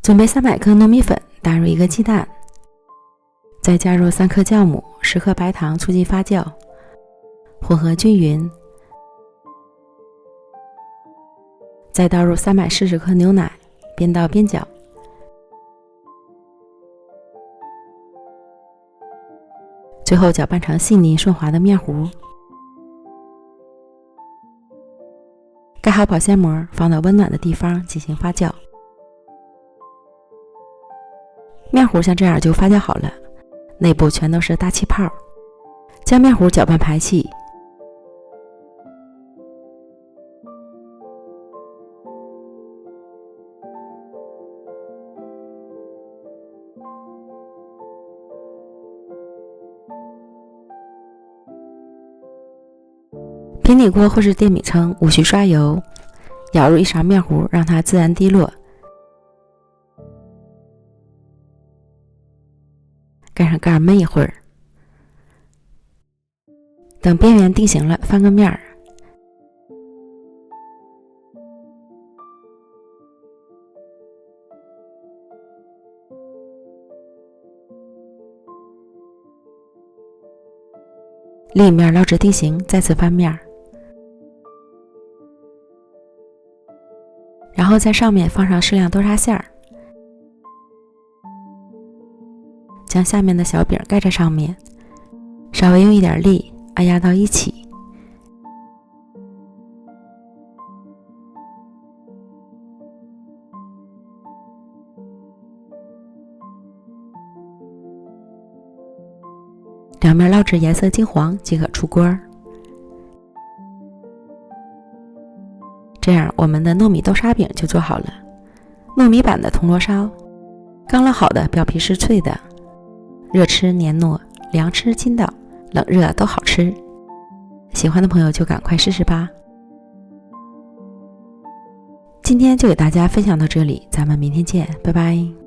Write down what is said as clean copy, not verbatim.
准备300克糯米粉，打入1个鸡蛋，再加入3克酵母、10克白糖促进发酵，混合均匀，再倒入340克牛奶，边倒边搅。最后搅拌成细腻顺滑的面糊，盖好保鲜膜，放到温暖的地方进行发酵。面糊像这样就发酵好了，内部全都是大气泡，将面糊搅拌排气。平底锅或是电饼铛无需刷油，舀入1勺面糊，让它自然滴落，盖上盖焖一会儿，等边缘定型了，翻个面儿，另一面捞直定型，再次翻面，然后在上面放上适量豆沙馅儿，将下面的小饼盖在上面，稍微用一点力按压到一起。两面捞至颜色金黄即可出锅。这样我们的糯米豆沙饼就做好了。糯米版的铜锣烧，刚烙好的表皮是脆的，热吃黏糯，凉吃筋道，冷热都好吃。喜欢的朋友就赶快试试吧。今天就给大家分享到这里，咱们明天见，拜拜。